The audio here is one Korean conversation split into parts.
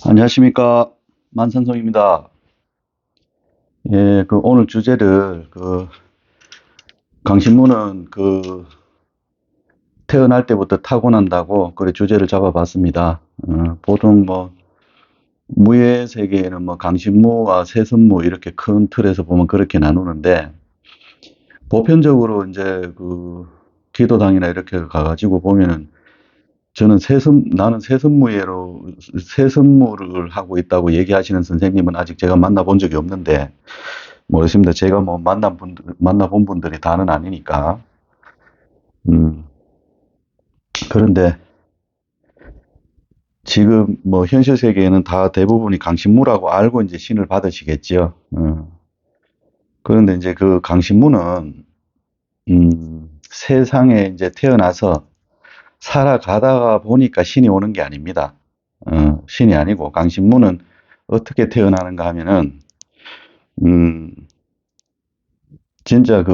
안녕하십니까. 만선성입니다. 예, 오늘 주제를, 강신무는 태어날 때부터 타고난다고, 그래, 주제를 잡아봤습니다. 보통 무예 세계에는 강신무와 세습무 이렇게 큰 틀에서 보면 그렇게 나누는데, 보편적으로 이제 기도당이나 이렇게 가가지고 보면은, 나는 세습무를 하고 있다고 얘기하시는 선생님은 아직 제가 만나본 적이 없는데, 모르겠습니다. 제가 만나본 분들이 다는 아니니까. 음, 그런데 지금 현실 세계에는 다 대부분이 강신무라고 알고 이제 신을 받으시겠죠. 그런데 이제 그 강신무는, 세상에 이제 태어나서 살아가다가 보니까 신이 오는 게 아닙니다. 신이 아니고 강신무는 어떻게 태어나는가 하면은, 음, 진짜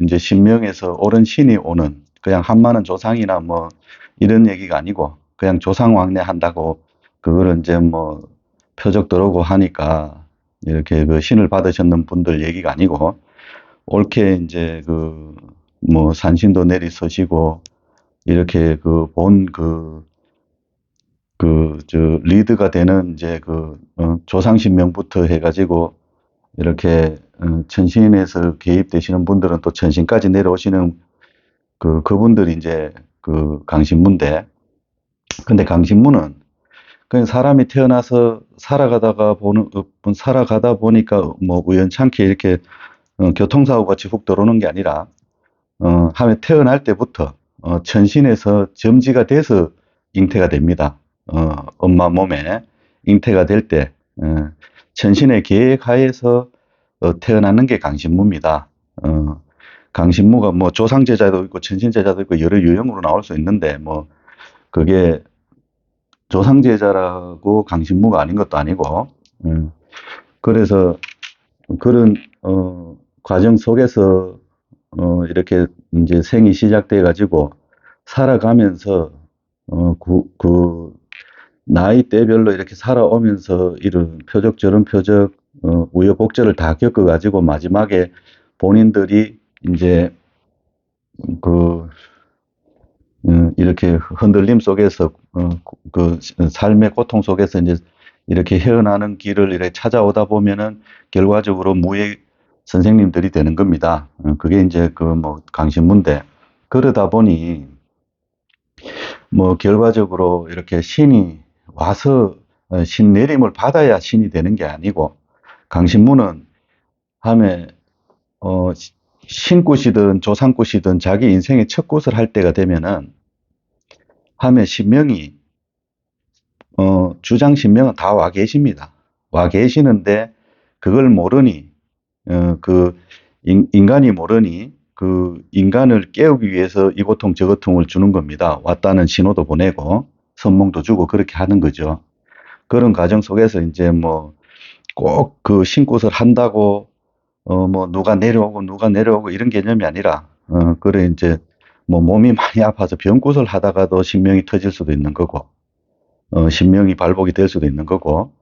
이제 신명에서 옳은 신이 오는, 그냥 한마는 조상이나 이런 얘기가 아니고, 그냥 조상 왕래 한다고, 그거를 이제 표적 들어오고 하니까, 이렇게 신을 받으셨는 분들 얘기가 아니고, 옳게 이제 산신도 내리서시고, 이렇게 리드가 되는 이제 조상신명부터 해가지고, 이렇게 천신에서 개입되시는 분들은 또 천신까지 내려오시는 그분들이 이제 강신무인데, 근데 강신무는 그냥 사람이 태어나서 살아가다 보니까 우연찮게 이렇게 교통사고 같이 훅 들어오는 게 아니라, 하면 태어날 때부터 천신에서 점지가 돼서 잉태가 됩니다. 엄마 몸에 잉태가 될 때, 천신의 계획하에서 태어나는 게 강신무입니다. 강신무가 조상제자도 있고 천신제자도 있고 여러 유형으로 나올 수 있는데, 그게 조상제자라고 강신무가 아닌 것도 아니고, 그래서 그런 과정 속에서 이렇게 이제 생이 시작돼 가지고 살아가면서 나이대별로 이렇게 살아오면서 이런 표적 저런 표적 우여곡절을 다 겪어 가지고 마지막에 본인들이 이제 그 이렇게 흔들림 속에서 삶의 고통 속에서 이제 이렇게 헤어나는 길을 이렇게 찾아오다 보면은 결과적으로 무예 선생님들이 되는 겁니다. 그게 이제 강신무인데, 그러다 보니 결과적으로 이렇게 신이 와서 신 내림을 받아야 신이 되는 게 아니고, 강신무는 함에 신굿이든 조상굿이든 자기 인생의 첫 굿을 할 때가 되면은 함에 신명이 주장 신명은 다 와 계십니다. 와 계시는데 그걸 모르니, 인간이 모르니 그 인간을 깨우기 위해서 이 고통 저 고통을 주는 겁니다. 왔다는 신호도 보내고 선몽도 주고 그렇게 하는 거죠. 그런 과정 속에서 이제 꼭 그 신굿을 한다고 누가 내려오고 이런 개념이 아니라, 그래 이제 몸이 많이 아파서 병굿을 하다가도 신명이 터질 수도 있는 거고, 신명이 발복이 될 수도 있는 거고,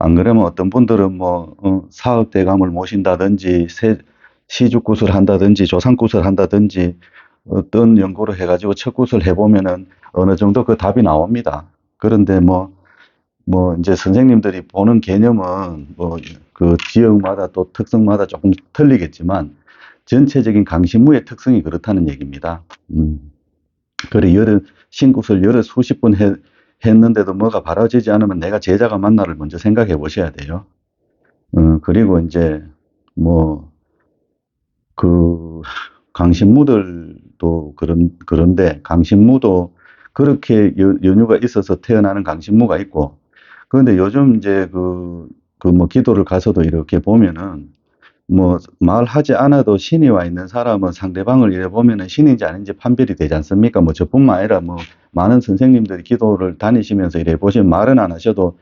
안 그러면 어떤 분들은 사업대감을 모신다든지, 시주굿을 한다든지, 조상굿을 한다든지, 어떤 연구를 해가지고 첫 굿을 해보면은 어느 정도 그 답이 나옵니다. 그런데 이제 선생님들이 보는 개념은 그 지역마다 또 특성마다 조금 틀리겠지만, 전체적인 강신무의 특성이 그렇다는 얘기입니다. 그래, 신굿을 수십 번 했는데도 뭐가 바라지지 않으면 내가 제자가 맞나를 먼저 생각해 보셔야 돼요. 그리고 이제, 그, 강신무들도 그런데, 강신무도 그렇게 연유가 있어서 태어나는 강신무가 있고, 그런데 요즘 이제 기도를 가서도 이렇게 보면은, 말하지 않아도 신이 와 있는 사람은 상대방을 이래 보면은 신인지 아닌지 판별이 되지 않습니까? 저뿐만 아니라 많은 선생님들이 기도를 다니시면서 이래 보시면 말은 안 하셔도,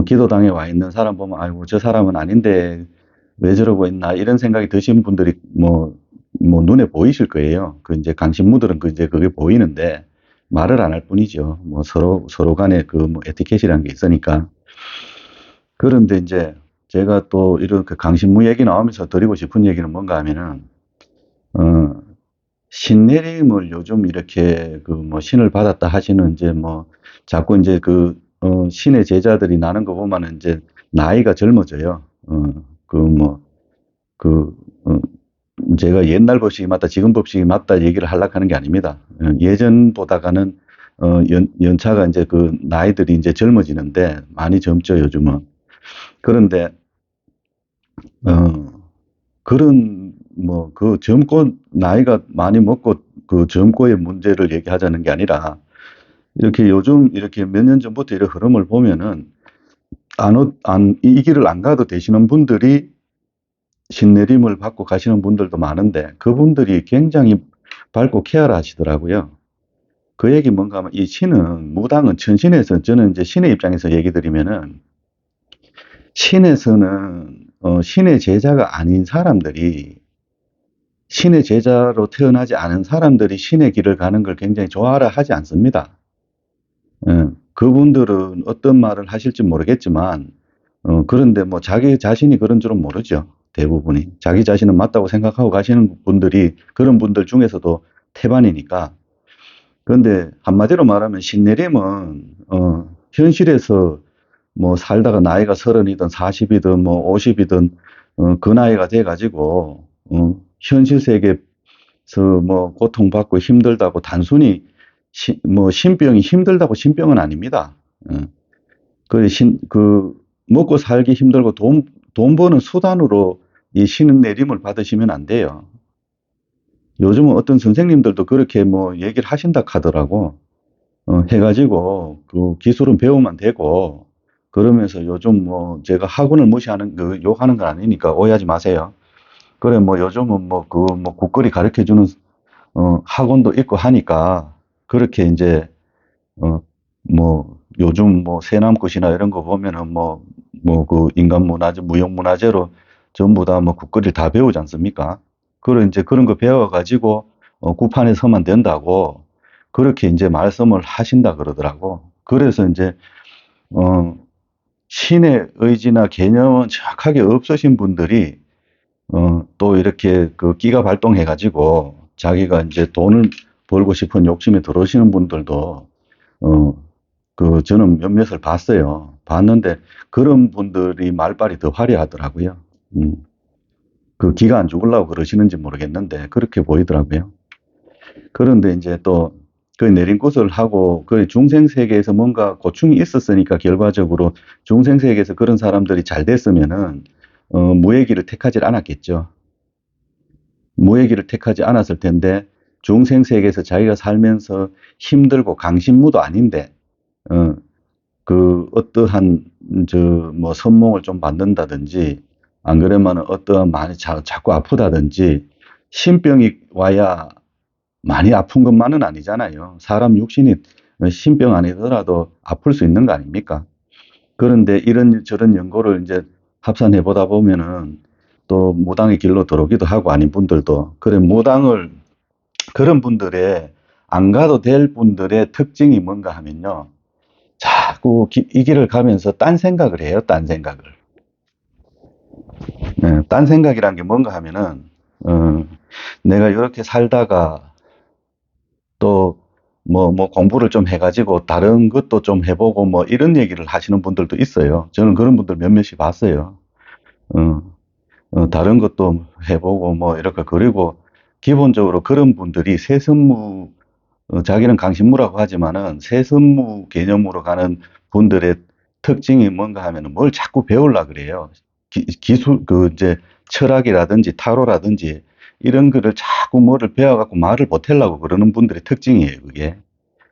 기도당에 와 있는 사람 보면, 아이고, 저 사람은 아닌데 왜 저러고 있나, 이런 생각이 드신 분들이 눈에 보이실 거예요. 이제 강신무들은 이제 그게 보이는데 말을 안 할 뿐이죠. 서로 간에 에티켓이라는 게 있으니까. 그런데 이제 제가 또 이렇게 강신무 얘기 나오면서 드리고 싶은 얘기는 뭔가 하면은, 어, 신내림을 요즘 이렇게 그 뭐 신을 받았다 하시는 이제 뭐 자꾸 이제 신의 제자들이 나는 거 보면은 이제 나이가 젊어져요. 그 뭐, 그, 어, 제가 옛날 법식이 맞다, 지금 법식이 맞다 얘기를 하려고 하는 게 아닙니다. 예전보다가는, 연차가 이제 그 나이들이 이제 젊어지는데 많이 젊죠, 요즘은. 그런데, 어, 그런, 뭐, 그 젊고, 나이가 많이 먹고 그 젊고의 문제를 얘기하자는 게 아니라, 이렇게 요즘 이렇게 몇 년 전부터 이런 흐름을 보면은, 이 길을 안 가도 되시는 분들이 신내림을 받고 가시는 분들도 많은데, 그분들이 굉장히 밝고 케어를 하시더라고요. 그 얘기 뭔가 하면, 이 신은, 무당은 천신에서, 저는 이제 신의 입장에서 얘기 드리면은, 신에서는, 신의 제자가 아닌 사람들이, 신의 제자로 태어나지 않은 사람들이 신의 길을 가는 걸 굉장히 좋아라 하지 않습니다. 그분들은 어떤 말을 하실지 모르겠지만, 그런데 뭐 자기 자신이 그런 줄은 모르죠. 대부분이. 자기 자신은 맞다고 생각하고 가시는 분들이 그런 분들 중에서도 태반이니까. 그런데 한마디로 말하면 신내림은, 현실에서 뭐 살다가 나이가 30이든 40이든 뭐 50이든, 그 나이가 돼가지고, 현실 세계에서 뭐 고통받고 힘들다고 단순히 뭐 신병이 힘들다고 신병은 아닙니다. 어, 먹고 살기 힘들고 돈 버는 수단으로 이 신내림을 받으시면 안 돼요. 요즘은 어떤 선생님들도 그렇게 뭐 얘기를 하신다 하더라고. 해가지고 그 기술은 배우면 되고, 그러면서 요즘 뭐 제가 학원을 무시하는 그 욕하는 건 아니니까 오해하지 마세요. 그래 뭐 요즘은 뭐 뭐 국거리 가르쳐 주는 학원도 있고 하니까 그렇게 이제 뭐 요즘 뭐 세남굿이나 이런 거 보면은 그 인간문화재, 무형문화재로 전부 다 뭐 국거리를 다 배우지 않습니까? 그런 이제 그런 거 배워가지고 구판에 서면 된다고 그렇게 이제 말씀을 하신다 그러더라고. 그래서 이제 어, 신의 의지나 개념은 정확하게 없으신 분들이 또 이렇게 그 끼가 발동해가지고 자기가 이제 돈을 벌고 싶은 욕심에 들어오시는 분들도 어, 저는 몇몇을 봤어요. 봤는데 그런 분들이 말빨이 더 화려하더라고요. 음, 그 기가 안 죽으려고 그러시는지 모르겠는데 그렇게 보이더라고요. 그런데 이제 또 그 내린 꽃을 하고 그 중생 세계에서 뭔가 고충이 있었으니까 결과적으로 중생 세계에서 그런 사람들이 잘 됐으면은 무예기를 택하지 않았겠죠. 무예기를 택하지 않았을 텐데 중생 세계에서 자기가 살면서 힘들고 강신무도 아닌데 어, 어떠한, 뭐, 선몽을 좀 받는다든지, 안 그러면 어떠한 많이 자꾸 아프다든지, 신병이 와야 많이 아픈 것만은 아니잖아요. 사람 육신이 신병 아니더라도 아플 수 있는 거 아닙니까? 그런데 이런 저런 연고를 이제 합산해 보다 보면은 또 무당의 길로 들어오기도 하고 아닌 분들도, 그래, 그런 분들의, 안 가도 될 분들의 특징이 뭔가 하면요. 자꾸 이 길을 가면서 딴 생각을 해요, 딴 생각을. 딴 생각이란 게 뭔가 하면은, 어, 내가 이렇게 살다가 또 뭐 공부를 좀 해가지고 다른 것도 좀 해보고 뭐 이런 얘기를 하시는 분들도 있어요. 저는 그런 분들 몇몇이 봤어요. 어, 다른 것도 해보고 뭐 이렇게 그리고 기본적으로 그런 분들이 세선무, 자기는 강신무라고 하지만은 세선무 개념으로 가는 분들의 특징이 뭔가 하면은 뭘 자꾸 배우려 그래요. 기술, 이제 철학이라든지 타로라든지 이런 거를 자꾸 뭐를 배워갖고 말을 못하려고 그러는 분들의 특징이에요, 그게.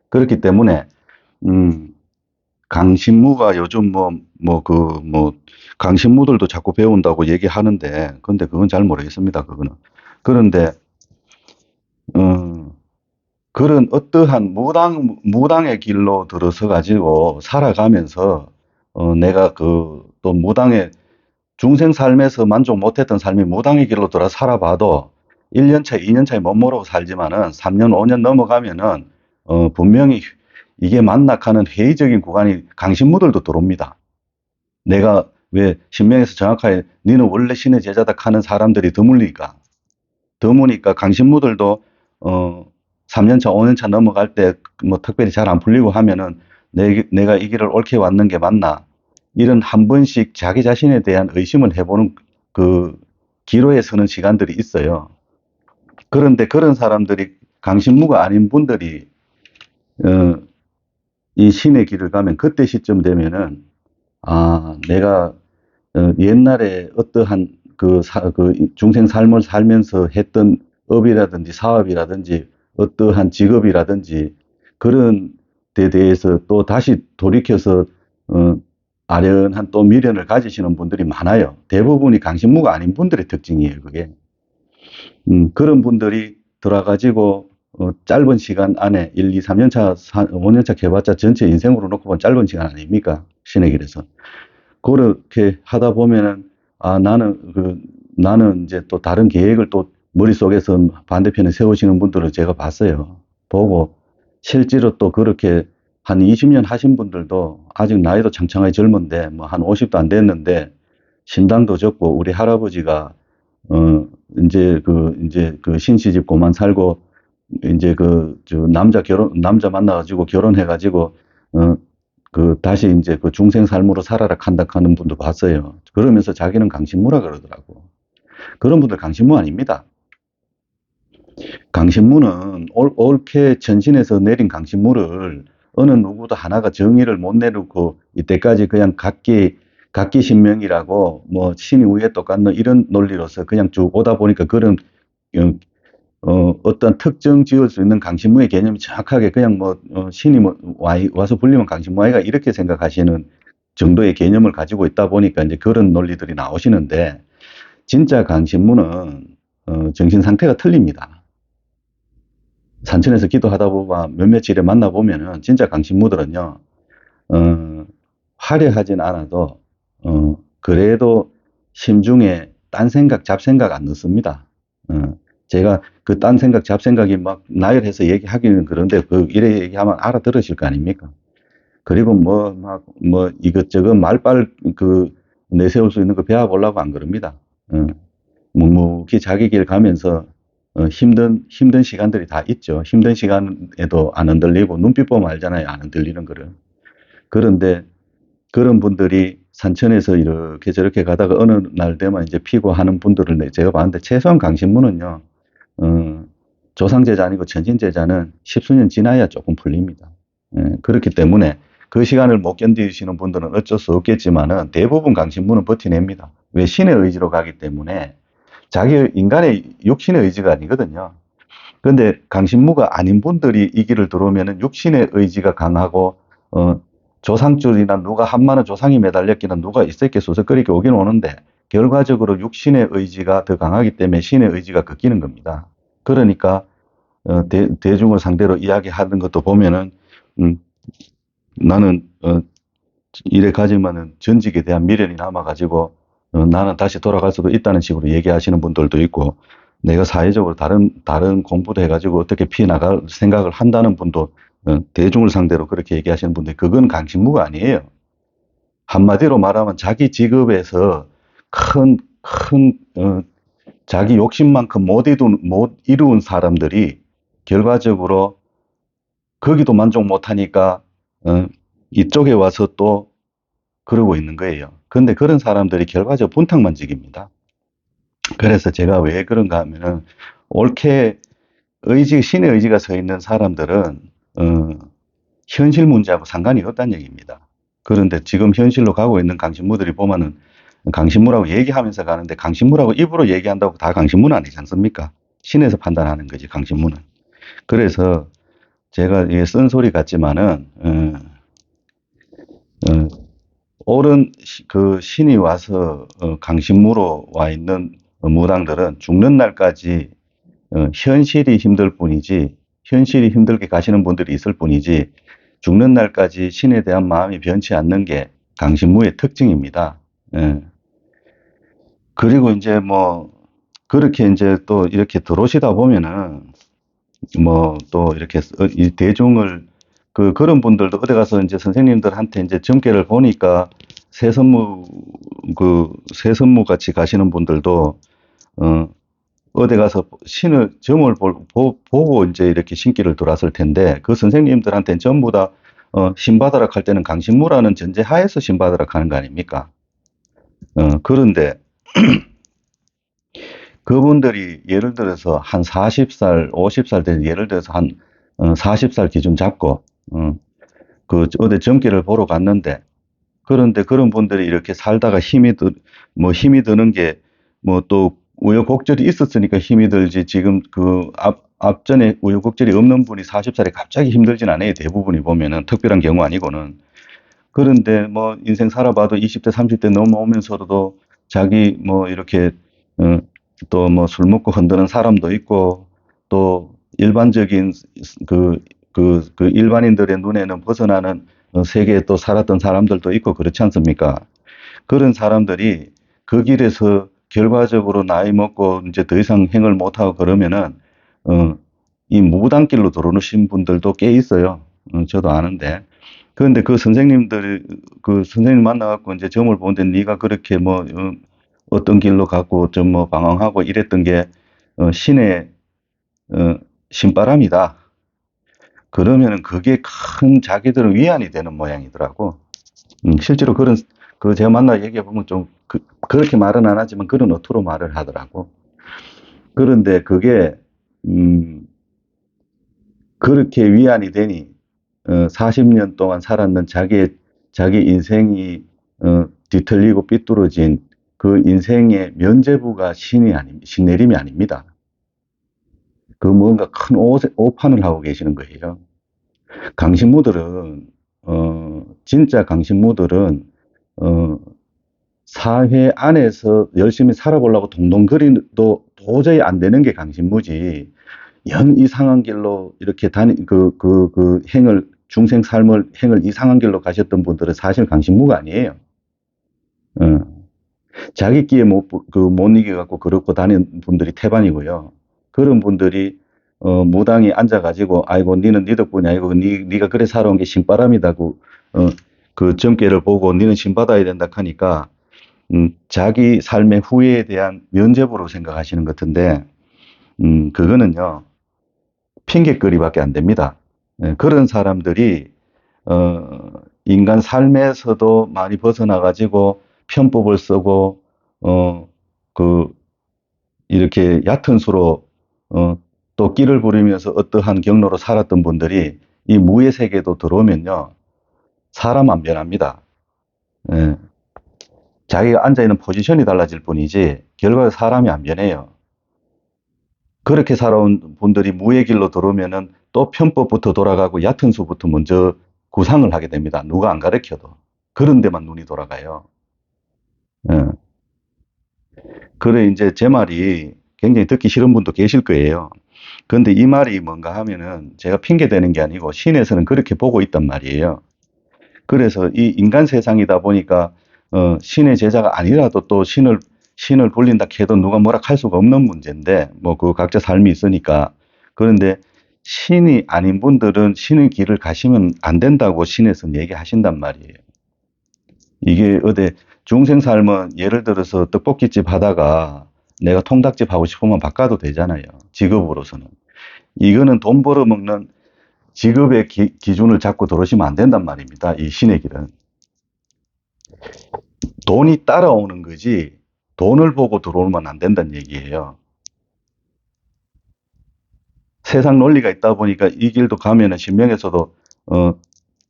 그렇기 때문에, 음, 강신무가 요즘 강신무들도 자꾸 배운다고 얘기하는데, 근데 그건 잘 모르겠습니다, 그거는. 그런데, 어, 그런 어떠한 무당의 길로 들어서 가지고 살아가면서, 내가 또 무당의 중생 삶에서 만족 못했던 삶이 무당의 길로 돌아 살아봐도 1년 차, 2년 차에 못 모르고 살지만은 3년, 5년 넘어가면은, 분명히 이게 맞나 하는 회의적인 구간이 강신무들도 들어옵니다. 내가 왜 신명에서 정확하게 너는 원래 신의 제자다 하는 사람들이 드무니까 강신무들도 3년차, 5년차 넘어갈 때 뭐 특별히 잘 안 풀리고 하면은 내가 이 길을 옳게 왔는 게 맞나? 이런 한 번씩 자기 자신에 대한 의심을 해보는 그 기로에 서는 시간들이 있어요. 그런데 그런 사람들이 강신무가 아닌 분들이 어, 이 신의 길을 가면 그때 시점 되면은 내가 옛날에 어떠한 그 중생 삶을 살면서 했던 업이라든지 사업이라든지 어떠한 직업이라든지 그런 데 대해서 또 다시 돌이켜서 어, 아련한 또 미련을 가지시는 분들이 많아요. 대부분이 강신무가 아닌 분들의 특징이에요, 그게. 그런 분들이 들어가지고 짧은 시간 안에 1, 2, 3년 차, 5년 차 개발자 전체 인생으로 놓고 보면 짧은 시간 아닙니까? 신의 길에서. 그렇게 하다 보면은 나는 이제 또 다른 계획을 또 머릿속에서 반대편에 세우시는 분들을 제가 봤어요. 보고 실제로 또 그렇게 한 20년 하신 분들도 아직 나이도 창창하게 젊은데 뭐 한 50도 안 됐는데 신당도 적고 우리 할아버지가 이제 그 신시집 고만 살고 이제 남자 만나가지고 결혼해가지고 다시 이제 그 중생 삶으로 살아라 한다 하는 분도 봤어요. 그러면서 자기는 강신무라 그러더라고. 그런 분들 강신무 아닙니다. 강신무는 옳게 전신에서 내린 강신무를 어느 누구도 하나가 정의를 못 내놓고 이때까지 그냥 각기 신명이라고 뭐 신이 위에 똑같노 이런 논리로서 그냥 쭉 오다 보니까 그런 어떤 특정 지을 수 있는 강신무의 개념이 정확하게 그냥 신이 와서 불리면 강신무아이가 이렇게 생각하시는 정도의 개념을 가지고 있다 보니까 이제 그런 논리들이 나오시는데 진짜 강신무는 정신 상태가 틀립니다. 산천에서 기도하다 보면 몇몇일에 만나보면은 진짜 강신무들은요, 화려하진 않아도, 그래도 심중에 딴 생각, 잡생각 안 넣습니다. 제가 그 딴 생각, 잡생각이 막 나열해서 얘기하기는 그런데 이래 얘기하면 알아들으실 거 아닙니까? 그리고 이것저것 말빨 내세울 수 있는 거 배워보려고 안 그럽니다. 묵묵히 자기 길 가면서 힘든 시간들이 다 있죠. 힘든 시간에도 안 흔들리고 눈빛 보면 알잖아요. 안 흔들리는 거를. 그런데 그런 분들이 산천에서 이렇게 저렇게 가다가 어느 날 되면 이제 피고 하는 분들을 제가 봤는데 최소한 강신무는요. 조상제자 아니고 천신제자는 십수년 지나야 조금 풀립니다. 그렇기 때문에 그 시간을 못 견디시는 분들은 어쩔 수 없겠지만은 대부분 강신무는 버텨냅니다. 왜 신의 의지로 가기 때문에 자기 인간의 육신의 의지가 아니거든요. 그런데 강신무가 아닌 분들이 이 길을 들어오면은 육신의 의지가 강하고 조상줄이나 누가 한마는 조상이 매달렸기는 누가 있었게 소석거리게 오긴 오는데 결과적으로 육신의 의지가 더 강하기 때문에 신의 의지가 꺾이는 겁니다. 그러니까 대중을 상대로 이야기하는 것도 보면은 나는 이래 가지만은 전직에 대한 미련이 남아가지고 나는 다시 돌아갈 수도 있다는 식으로 얘기하시는 분들도 있고 내가 사회적으로 다른 공부도 해가지고 어떻게 피해 나갈 생각을 한다는 분도 대중을 상대로 그렇게 얘기하시는 분들 그건 강신무가 아니에요. 한마디로 말하면 자기 직업에서 큰 자기 욕심만큼 못 이룬 사람들이 결과적으로 거기도 만족 못하니까 이쪽에 와서 또 그러고 있는 거예요. 그런데 그런 사람들이 결과적으로 분탕만 직입니다. 그래서 제가 왜 그런가 하면은 옳게 신의 의지가 서 있는 사람들은 현실 문제하고 상관이 없다는 얘기입니다. 그런데 지금 현실로 가고 있는 강신무들이 보면은 강신무라고 얘기하면서 가는데 강신무라고 입으로 얘기한다고 다 강신무는 아니지 않습니까? 신에서 판단하는 거지 강신무는. 그래서 제가 쓴소리 같지만은 옳은 그 신이 와서 강신무로 와 있는 무당들은 죽는 날까지 현실이 힘들 뿐이지 현실이 힘들게 가시는 분들이 있을 뿐이지 죽는 날까지 신에 대한 마음이 변치 않는 게 강신무의 특징입니다. 그리고 이제 그렇게 이제 또 이렇게 들어오시다 보면은 또 이렇게 이 대중을 그런 분들도 어디 가서 이제 선생님들한테 이제 점괘를 보니까 새 선무 새선무 같이 가시는 분들도, 어, 어디 가서 점을 보고 이제 이렇게 신기를 들어왔을 텐데, 그 선생님들한테는 전부 다, 신바다락 할 때는 강신무라는 전제 하에서 신바다락 하는 거 아닙니까? 그런데 그분들이 예를 들어서 한 40살, 50살 된 예를 들어서 한 40살 기준 잡고 어디 점괘를 보러 갔는데 그런데 그런 분들이 이렇게 살다가 힘이 드는 게 뭐 또 우여곡절이 있었으니까 힘이 들지 지금 앞전에 우여곡절이 없는 분이 40살에 갑자기 힘들진 않아요. 대부분이 보면은 특별한 경우 아니고는. 그런데 뭐 인생 살아봐도 20대, 30대 넘어오면서도 자기 뭐 이렇게 어, 또 뭐 술 먹고 흔드는 사람도 있고 또 일반적인 그 일반인들의 눈에는 벗어나는 세계에 또 살았던 사람들도 있고 그렇지 않습니까? 그런 사람들이 그 길에서 결과적으로 나이 먹고 이제 더 이상 행을 못하고 그러면은 어, 이 무당길로 들어오신 분들도 꽤 있어요. 저도 아는데. 그런데 그 선생님 만나갖고 이제 점을 보는데 네가 그렇게 뭐 어떤 길로 가고 좀 뭐 방황하고 이랬던 게 신의 신바람이다. 그러면은 그게 큰 자기들은 위안이 되는 모양이더라고. 실제로 제가 만나 얘기해 보면 좀 그렇게 말은 안 하지만 그런 어투로 말을 하더라고. 그런데 그게 음, 그렇게 위안이 되니 40년 동안 살았는 자기 인생이 뒤틀리고 삐뚤어진 그 인생의 면죄부가 신내림이 아닙니다. 그 뭔가 큰 오판을 하고 계시는 거예요. 강신무들은 진짜 강신무들은 어, 사회 안에서 열심히 살아보려고 동동거리도 도저히 안 되는 게 강신무지. 영 이상한 길로 이렇게 중생 삶을 행을 이상한 길로 가셨던 분들은 사실 강신무가 아니에요. 어, 자기 끼에 못 이겨갖고 그렇고 다니는 분들이 태반이고요. 그런 분들이, 무당이 앉아가지고, 아이고, 니는 니 덕분이 아니고, 니가 그래 살아온 게 신바람이다고, 그 점괘를 보고, 니는 신받아야 된다 하니까, 자기 삶의 후회에 대한 면죄부로 생각하시는 것 같은데, 그거는요, 핑계거리밖에 안 됩니다. 예, 그런 사람들이 인간 삶에서도 많이 벗어나가지고 편법을 쓰고 어, 그 이렇게 얕은 수로 또 끼를 부리면서 어떠한 경로로 살았던 분들이 이 무의 세계도 들어오면요 사람 안 변합니다. 예, 자기가 앉아 있는 포지션이 달라질 뿐이지 결과에 사람이 안 변해요. 그렇게 살아온 분들이 무의 길로 들어오면은 또 편법부터 돌아가고 얕은 수부터 먼저 구상을 하게 됩니다. 누가 안 가르쳐도. 그런 데만 눈이 돌아가요. 예. 그래, 이제 제 말이 굉장히 듣기 싫은 분도 계실 거예요. 그런데 이 말이 뭔가 하면은 제가 핑계 대는 게 아니고 신에서는 그렇게 보고 있단 말이에요. 그래서 이 인간 세상이다 보니까 신의 제자가 아니라도 또 신을 불린다 해도 누가 뭐라 할 수가 없는 문제인데 뭐 그 각자 삶이 있으니까 그런데 신이 아닌 분들은 신의 길을 가시면 안 된다고 신에서는 얘기하신단 말이에요. 이게 어디 중생 삶은 예를 들어서 떡볶이집 하다가 내가 통닭집 하고 싶으면 바꿔도 되잖아요. 직업으로서는. 이거는 돈 벌어먹는 직업의 기준을 잡고 들어오시면 안 된단 말입니다. 이 신의 길은. 돈이 따라오는 거지 돈을 보고 들어오면 안 된다는 얘기예요. 세상 논리가 있다 보니까 이 길도 가면은 신명에서도 어,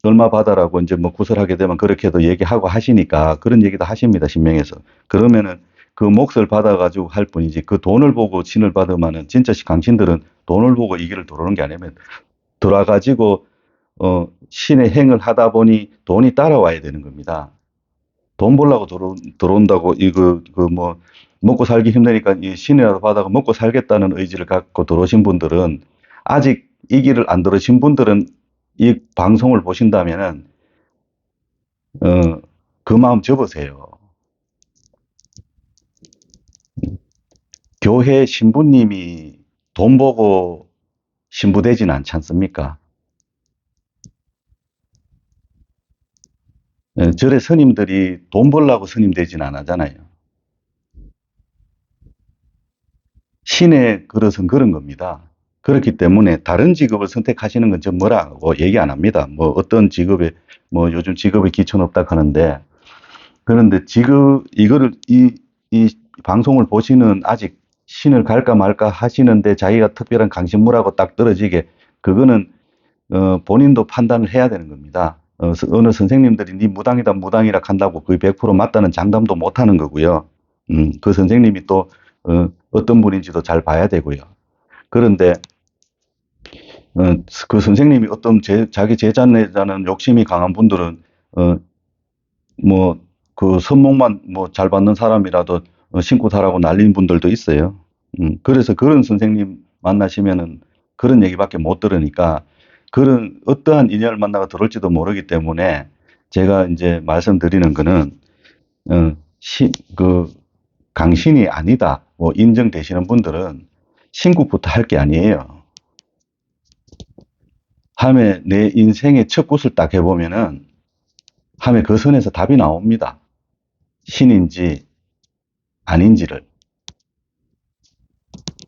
얼마 받아라고 이제 뭐 구설하게 되면 그렇게도 얘기하고 하시니까 그런 얘기도 하십니다. 신명에서. 그러면은 그 몫을 받아가지고 할 뿐이지 그 돈을 보고 신을 받으면은 진짜 강신들은 돈을 보고 이 길을 들어오는 게 아니면 들어와가지고 신의 행을 하다 보니 돈이 따라와야 되는 겁니다. 돈 벌려고 들어온다고 뭐 먹고 살기 힘드니까 이 신이라도 받아가 먹고 살겠다는 의지를 갖고 들어오신 분들은 아직 이 길을 안 들으신 분들은 이 방송을 보신다면은 그 마음 접으세요. 교회 신부님이 돈 보고 신부되진 않지 않습니까? 절에 스님들이 돈 벌려고 스님 되진 않았잖아요. 신의 그릇은 그런 겁니다. 그렇기 때문에 다른 직업을 선택하시는 건 저 뭐라고 얘기 안 합니다. 뭐 어떤 직업에 뭐 요즘 직업에 기초는 없다 하는데 그런데 직업 이거를 이 방송을 보시는 아직 신을 갈까 말까 하시는데 자기가 특별한 강신무라고 딱 떨어지게 그거는 본인도 판단을 해야 되는 겁니다. 어느 선생님들이 네 무당이다 무당이라 한다고 거의 100% 맞다는 장담도 못 하는 거고요. 그 선생님이 또 어떤 분인지도 잘 봐야 되고요. 그런데 그 선생님이 어떤 자기 제자내자는 욕심이 강한 분들은 뭐 그 선목만 뭐 잘 받는 사람이라도 신고 사라고 날린 분들도 있어요. 그래서 그런 선생님 만나시면은 그런 얘기밖에 못 들으니까 그런 어떠한 인연을 만나가 들어올지도 모르기 때문에 제가 이제 말씀드리는 거는 그 강신이 아니다 뭐 인정되시는 분들은 신국부터 할 게 아니에요. 함에 내 인생의 첫 굿을 딱 해보면은 함에 그 선에서 답이 나옵니다. 신인지 아닌지를.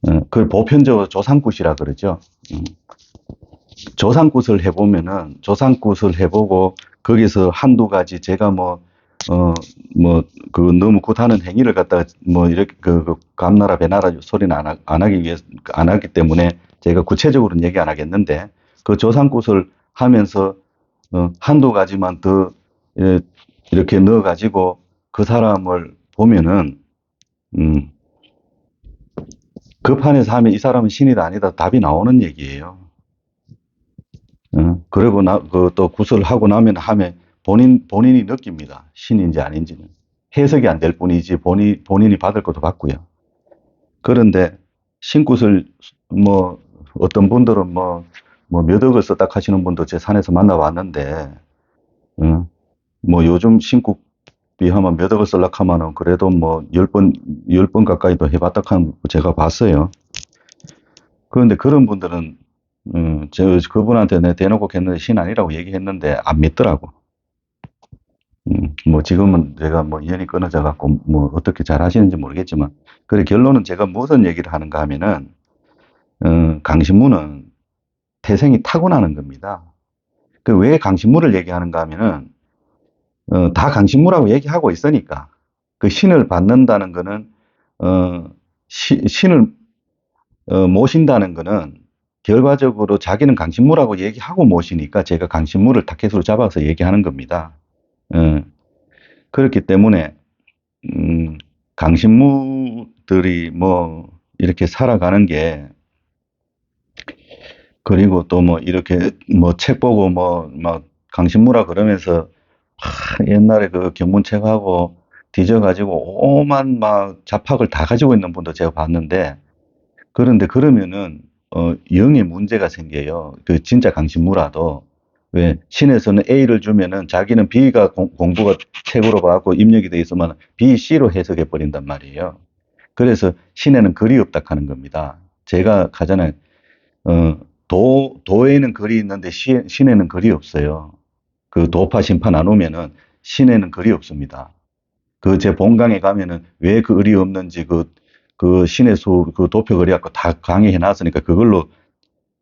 그걸 보편적으로 조상굿이라 그러죠. 조상굿을 해보면은 조상굿을 해보고 거기서 한두 가지 제가 그 너무 굿하는 행위를 갖다가 뭐 이렇게 그 감나라 배나라 소리는 안 하기 위해 안 하기 때문에 제가 구체적으로는 얘기 안 하겠는데 그 조상굿을 하면서 한두 가지만 더 이렇게 넣어 가지고 그 사람을 보면은 그 판에서 하면 이 사람은 신이다 아니다 답이 나오는 얘기예요. 그리고 또 굿을 하고 나면 함에 본인이 느낍니다. 신인지 아닌지는. 해석이 안 될 뿐이지 본인이 받을 것도 받고요. 그런데 신굿을 뭐 어떤 분들은 몇 억을 썼다 하시는 분도 제 산에서 만나봤는데, 뭐 요즘 신국비 하면 몇 억을 쓸라 하면은 그래도 뭐 10번 가까이도 해봤다 하는 거 제가 봤어요. 그런데 그런 분들은 그분한테 내 대놓고 했는데 신 아니라고 얘기했는데 안 믿더라고. 뭐 지금은 제가 뭐 인연이 끊어져 갖고 뭐 어떻게 잘 하시는지 모르겠지만 그래 결론은 제가 무슨 얘기를 하는가 하면은 강신무는 태생이 타고나는 겁니다. 그 왜 강신무를 얘기하는가 하면은 다 강신무라고 얘기하고 있으니까 그 신을 받는다는 거는 신을 모신다는 거는 결과적으로 자기는 강신무라고 얘기하고 모시니까 제가 강신무를 타켓으로 잡아서 얘기하는 겁니다. 그렇기 때문에 강신무들이 뭐 이렇게 살아가는 게 그리고 또 뭐 이렇게 뭐 책 보고 뭐 막 강신무라 그러면서 옛날에 그 경문책하고 뒤져가지고 오만 막 잡학을 다 가지고 있는 분도 제가 봤는데 그런데 그러면은 영의 문제가 생겨요. 그 진짜 강신무라도 왜 신에서는 A를 주면은 자기는 B가 공부가 책으로 봐갖고 입력이 돼 있으면 B, C로 해석해 버린단 말이에요. 그래서 신에는 글이 없다 하는 겁니다. 제가 가잖아요. 도에는 글이 있는데 신에는 글이 없어요. 그 도파 심판 안 오면은 신에는 글이 없습니다. 그 제 본강에 가면은 왜 그 글이 없는지 그 신의 그 도표 그려 갖고 다 강의해 놨으니까 그걸로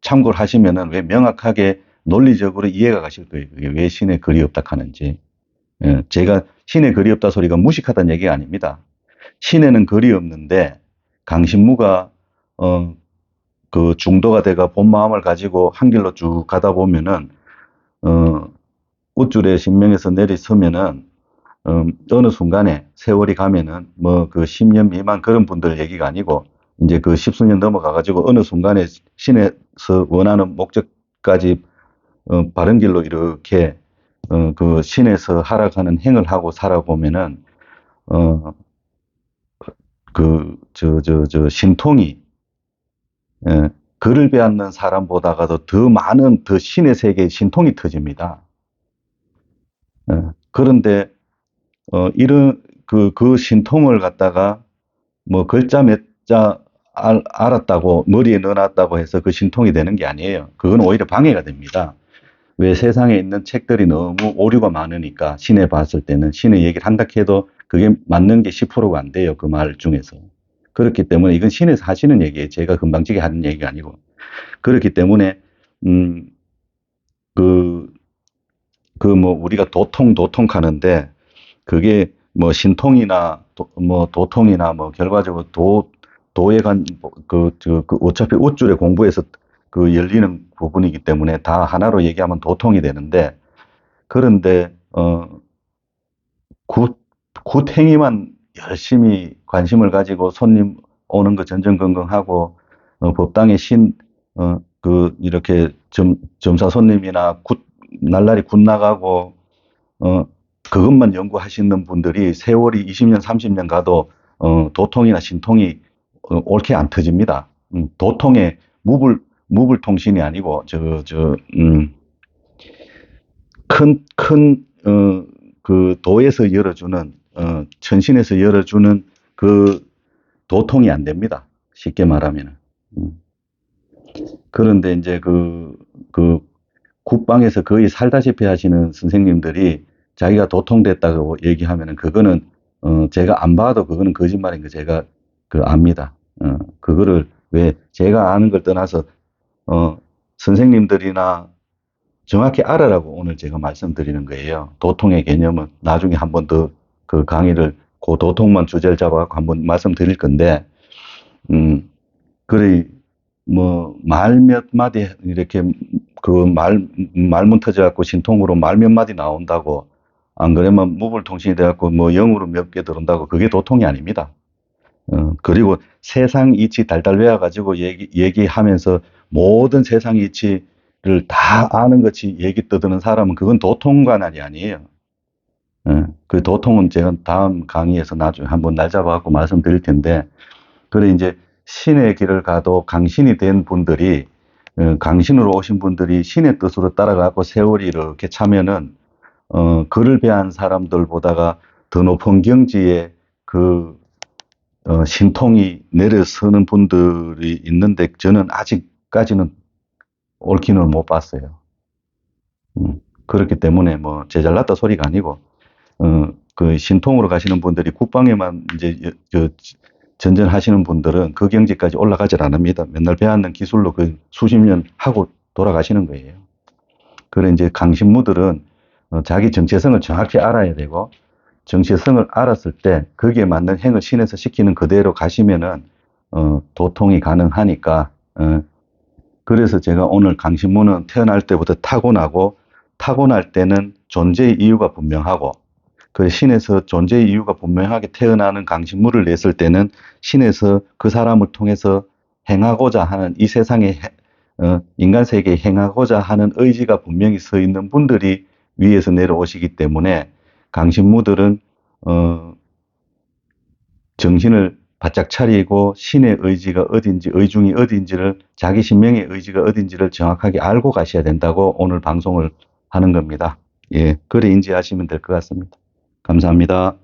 참고를 하시면은 왜 명확하게 논리적으로 이해가 가실 거예요. 그게 왜 신의 글이 없다 하는지. 예, 제가 신의 글이 없다 소리가 무식하다는 얘기가 아닙니다. 신에는 글이 없는데 강신무가 그 중도가 돼가 본 마음을 가지고 한 길로 쭉 가다 보면은 우쭐의 신명에서 내리서면은 어느 순간에 세월이 가면은 뭐 그 10년 미만 그런 분들 얘기가 아니고 이제 그 십수년 넘어가 가지고 어느 순간에 신에서 원하는 목적까지 바른 길로 이렇게 그 신에서 하락하는 행을 하고 살아보면은 신통이 글을 배웠는 사람보다가도 더 많은 더 신의 세계에 신통이 터집니다. 그런데 이런 그 신통을 갖다가 뭐 글자 몇 자 알았다고 머리에 넣어놨다고 해서 그 신통이 되는 게 아니에요. 그건 오히려 방해가 됩니다. 왜 세상에 있는 책들이 너무 오류가 많으니까 신에 봤을 때는 신의 얘기를 한다 해도 그게 맞는 게 10%가 안 돼요. 그 말 중에서. 그렇기 때문에 이건 신에서 하시는 얘기예요. 제가 금방지게 하는 얘기가 아니고. 그렇기 때문에 음, 그, 뭐 우리가 도통 하는데 그게 뭐 신통이나 뭐 도통이나 뭐 결과적으로 도에 그 어차피 우줄의 공부에서 그 열리는 부분이기 때문에 다 하나로 얘기하면 도통이 되는데 그런데 굿행위만 열심히 관심을 가지고 손님 오는 거 전전긍긍하고 법당에 이렇게 점사 손님이나 날라리 굿 나가고 어, 그것만 연구하시는 분들이 세월이 20년, 30년 가도 도통이나 신통이 옳게 안 터집니다. 도통의 무불통신이 아니고 그 도에서 열어주는 천신에서 열어주는 그 도통이 안 됩니다. 쉽게 말하면. 그런데 이제 그 국방에서 거의 살다시피 하시는 선생님들이 자기가 도통됐다고 얘기하면은 그거는 제가 안 봐도 그거는 거짓말인 거 제가 압니다. 그거를 왜 제가 아는 걸 떠나서 선생님들이나 정확히 알아라고 오늘 제가 말씀드리는 거예요. 도통의 개념은 나중에 한 번 더 그 강의를 그 도통만 주제를 잡아갖고 한번 말씀드릴 건데, 그래, 뭐, 말 몇 마디, 이렇게, 말문 터져갖고 신통으로 말 몇 마디 나온다고, 안 그러면 무불통신이 돼갖고 뭐 영으로 몇 개 들어온다고, 그게 도통이 아닙니다. 그리고 세상 이치 달달 외워가지고 얘기하면서 모든 세상 이치를 다 아는 것이 얘기 떠드는 사람은 그건 도통관할이 아니에요. 그 도통은 제가 다음 강의에서 나중에 한번 날 잡아갖고 말씀드릴 텐데, 그래 이제 신의 길을 가도 강신이 된 분들이, 강신으로 오신 분들이 신의 뜻으로 따라가고 세월이 이렇게 차면은, 그를 배한 사람들보다가 더 높은 경지에 신통이 내려서는 분들이 있는데 저는 아직까지는 옳기는 못 봤어요. 그렇기 때문에 뭐 제잘났다 소리가 아니고 그 신통으로 가시는 분들이 국방에만 이제 전전하시는 분들은 그 경지까지 올라가질 않습니다. 맨날 배웠는 기술로 그 수십 년 하고 돌아가시는 거예요. 그래 이제 강신무들은 자기 정체성을 정확히 알아야 되고 정체성을 알았을 때 거기에 맞는 행을 신에서 시키는 그대로 가시면은 도통이 가능하니까 그래서 제가 오늘 강신무는 태어날 때부터 타고나고 타고날 때는 존재의 이유가 분명하고 그 신에서 존재의 이유가 분명하게 태어나는 강신무를 냈을 때는 신에서 그 사람을 통해서 행하고자 하는 이 세상에 인간 세계에 행하고자 하는 의지가 분명히 서 있는 분들이 위에서 내려오시기 때문에 강신무들은 정신을 바짝 차리고 신의 의지가 어딘지 의중이 어딘지를 자기 신명의 의지가 어딘지를 정확하게 알고 가셔야 된다고 오늘 방송을 하는 겁니다. 예, 그래 인지하시면 될 것 같습니다. 감사합니다.